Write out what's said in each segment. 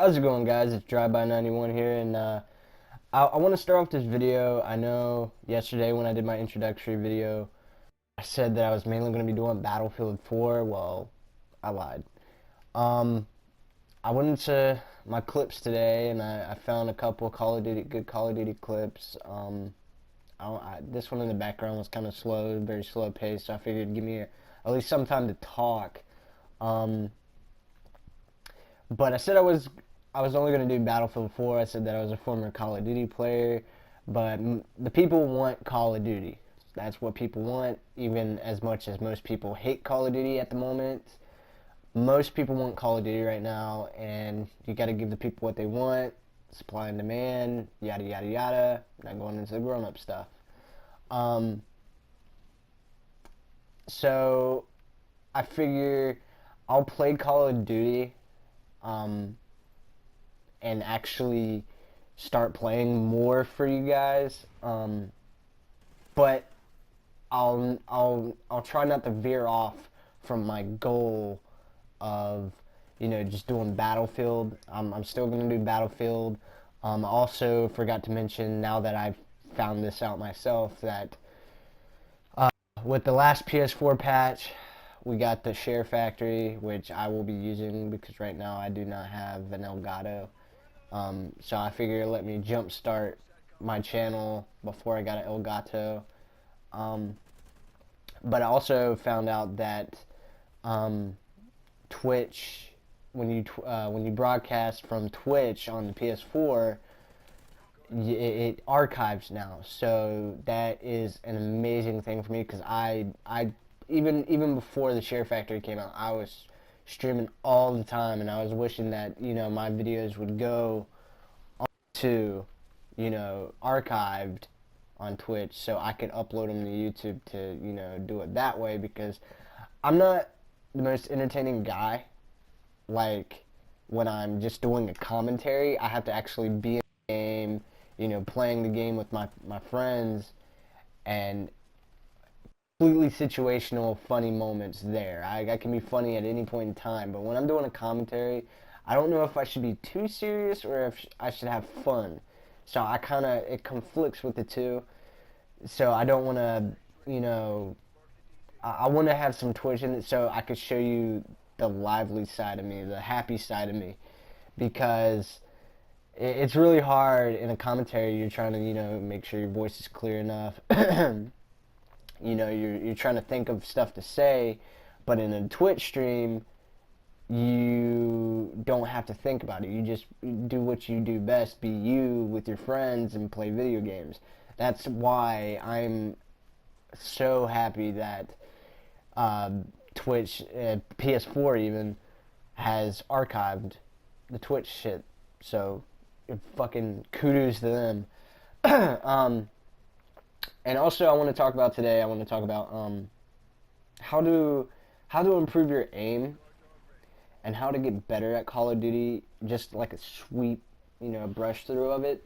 How's it going, guys? It's Drive-By91 here, and I want to start off this video. I know yesterday when I did my introductory video, I said that I was mainly going to be doing Battlefield 4. Well, I lied. Um, I went into my clips today, and I found a couple good Call of Duty clips. This one in the background was kind of slow, very slow paced, so I figured it'd give me at least some time to talk. But I said I was only going to do Battlefield 4. I said that I was a former Call of Duty player, but the people want Call of Duty. That's what people want, even as much as most people hate Call of Duty at the moment. Most people want Call of Duty right now, and you got to give the people what they want, supply and demand, yada yada yada. Not going into the grown-up stuff. Um, so I figure I'll play Call of Duty. And actually start playing more for you guys. But I'll try not to veer off from my goal of just doing Battlefield. I'm still gonna do Battlefield. I also forgot to mention, now that I've found this out myself, that with the last PS4 patch, we got the Share Factory, which I will be using because right now I do not have an Elgato. So I figured let me jumpstart my channel before I got an Elgato. But I also found out that Twitch, when you broadcast from Twitch on the PS4, it archives now. So that is an amazing thing for me, because I even before the Share Factory came out, I was streaming all the time, and I was wishing that my videos would go to archived on Twitch, so I could upload them to YouTube to do it that way, because I'm not the most entertaining guy. Like, when I'm just doing a commentary, I have to actually be in the game, playing the game with my friends, and completely situational, funny moments there. I can be funny at any point in time, but when I'm doing a commentary, I don't know if I should be too serious or if I should have fun. So it conflicts with the two. So I don't want to, I want to have some Twitch in it so I could show you the lively side of me, the happy side of me, because it's really hard in a commentary. You're trying to, make sure your voice is clear enough. You're trying to think of stuff to say, but in a Twitch stream, you don't have to think about it. You just do what you do best, be you with your friends and play video games. That's why I'm so happy that Twitch, PS4 even, has archived the Twitch shit. So, fucking kudos to them. And also, I want to talk about today. I want to talk about how to improve your aim and how to get better at Call of Duty. Just like a sweep, brush through of it.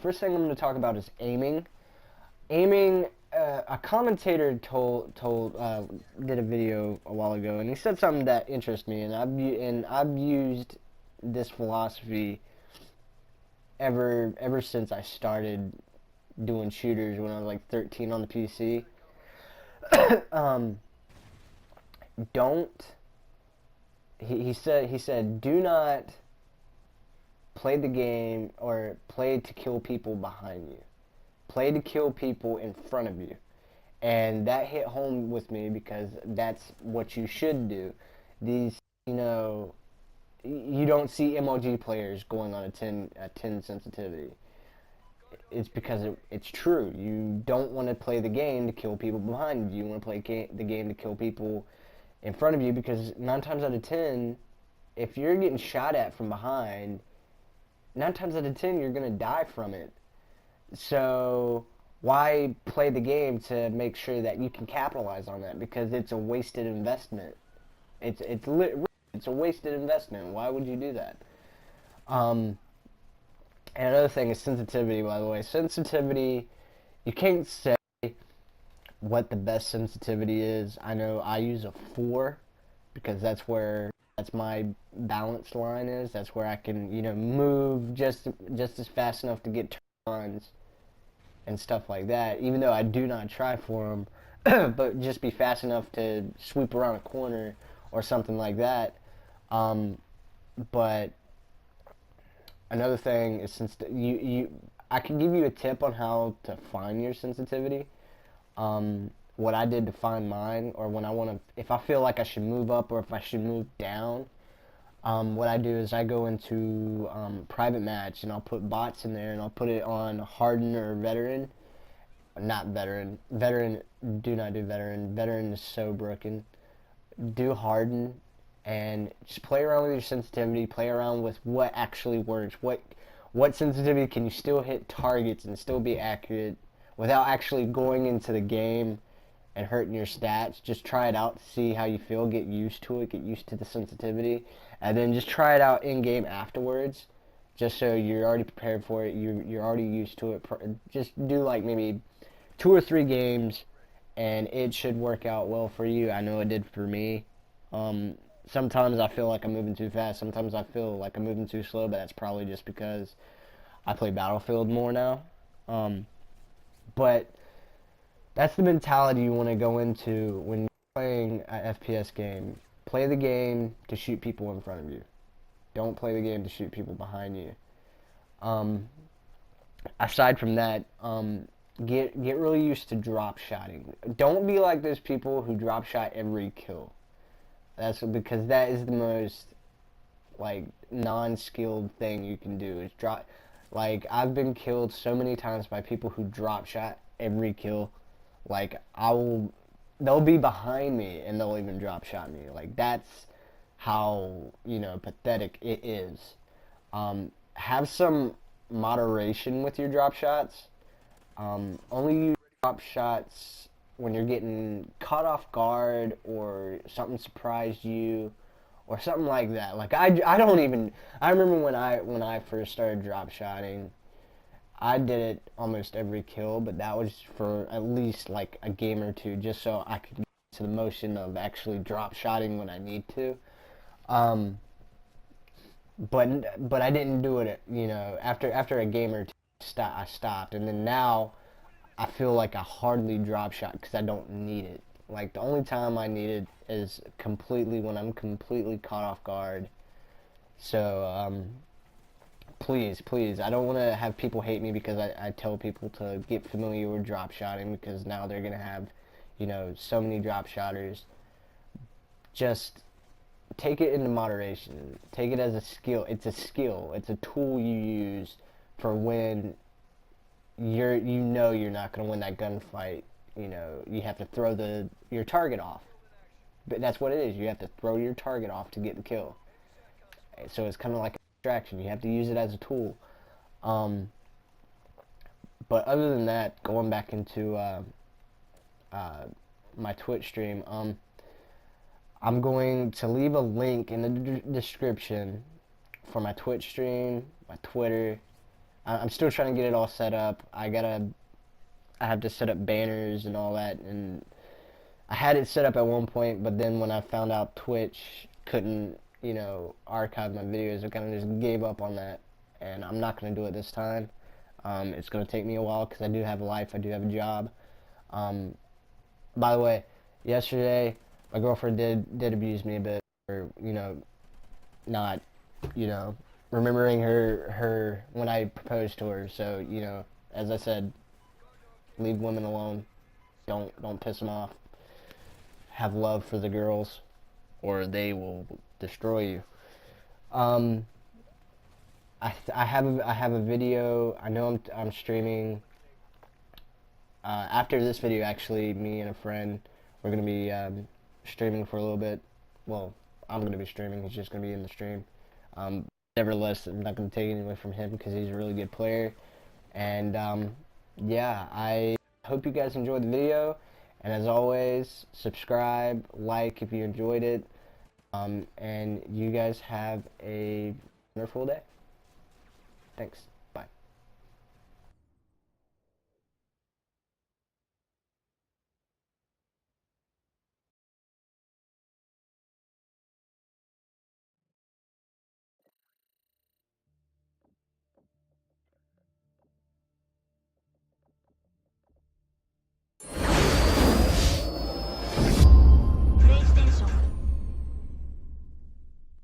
First thing I'm going to talk about is aiming. Aiming. A commentator did a video a while ago, and he said something that interests me, and I've used this philosophy ever since I started doing shooters when I was like 13 on the PC. Don't he said do not play the game or play to kill people behind you. Play to kill people in front of you. And that hit home with me, because that's what you should do. These, you don't see MLG players going on a 10 sensitivity. It's because it's true. You don't want to play the game to kill people behind you. You want to play the game to kill people in front of you, because 9 times out of 10, if you're getting shot at from behind, 9 times out of 10 you're going to die from it. So why play the game to make sure that you can capitalize on that? Because it's a wasted investment. It's a wasted investment. Why would you do that? And another thing is sensitivity, by the way. Sensitivity, you can't say what the best sensitivity is. I know I use a 4 because that's where that's my balance line is. That's where I can, move just as fast enough to get turns and stuff like that. Even though I do not try for them, but just be fast enough to sweep around a corner or something like that. But another thing is, since I can give you a tip on how to find your sensitivity. What I did to find mine, or when I want to, if I feel like I should move up or if I should move down, what I do is I go into private match and I'll put bots in there and I'll put it on harden or veteran. Not veteran. Veteran, do not do veteran. Veteran is so broken. Do harden and just play around with your sensitivity. Play around with what actually works. What sensitivity can you still hit targets and still be accurate without actually going into the game and hurting your stats. Just try it out to see how you feel. Get used to it. Get used to the sensitivity, and then just try it out in game afterwards, just so you're already prepared for it. You're already used to it. Just do like maybe 2 or 3 games, and it should work out well for you. I know it did for me. Sometimes I feel like I'm moving too fast. Sometimes I feel like I'm moving too slow, but that's probably just because I play Battlefield more now. But that's the mentality you want to go into when you're playing an FPS game. Play the game to shoot people in front of you. Don't play the game to shoot people behind you. Aside from that, get really used to drop shotting. Don't be like those people who drop shot every kill. That's because that is the most like non-skilled thing you can do is drop. Like, I've been killed so many times by people who drop shot every kill. Like, they'll be behind me and they'll even drop shot me. Like, that's how, pathetic it is. Have some moderation with your drop shots. Only use drop shots when you're getting caught off guard or something surprised you or something like that. Like, I remember when I first started drop shotting, I did it almost every kill, but that was for at least like a game or two, just so I could get to the motion of actually drop shotting when I need to. But I didn't do it, after a game or two, I stopped, and then now I feel like I hardly drop shot because I don't need it. Like, the only time I need it is completely when I'm completely caught off guard. So, please, I don't want to have people hate me because I tell people to get familiar with drop shotting, because now they're going to have, so many drop shotters. Just take it into moderation. Take it as a skill. It's a skill. It's a tool you use for when you're not going to win that gunfight. You have to throw your target off. But that's what it is. You have to throw your target off to get the kill. So it's kind of like a distraction. You have to use it as a tool. But other than that, going back into my Twitch stream, I'm going to leave a link in the description for my Twitch stream, my Twitter. I'm still trying to get it all set up. I have to set up banners and all that, and I had it set up at one point, but then when I found out Twitch couldn't, archive my videos, I kind of just gave up on that, and I'm not going to do it this time. It's going to take me a while because I do have a life, I do have a job. By the way, yesterday, my girlfriend did abuse me a bit for, not, remembering her when I proposed to her. So, as I said, leave women alone. Don't piss them off. Have love for the girls, or they will destroy you. I have a video. I know I'm streaming. After this video, actually, me and a friend, we're gonna be streaming for a little bit. Well, I'm gonna be streaming. He's just gonna be in the stream. Nevertheless, I'm not gonna take anything from him because he's a really good player. And yeah, I hope you guys enjoyed the video. And as always, subscribe, like if you enjoyed it. And you guys have a wonderful day. Thanks.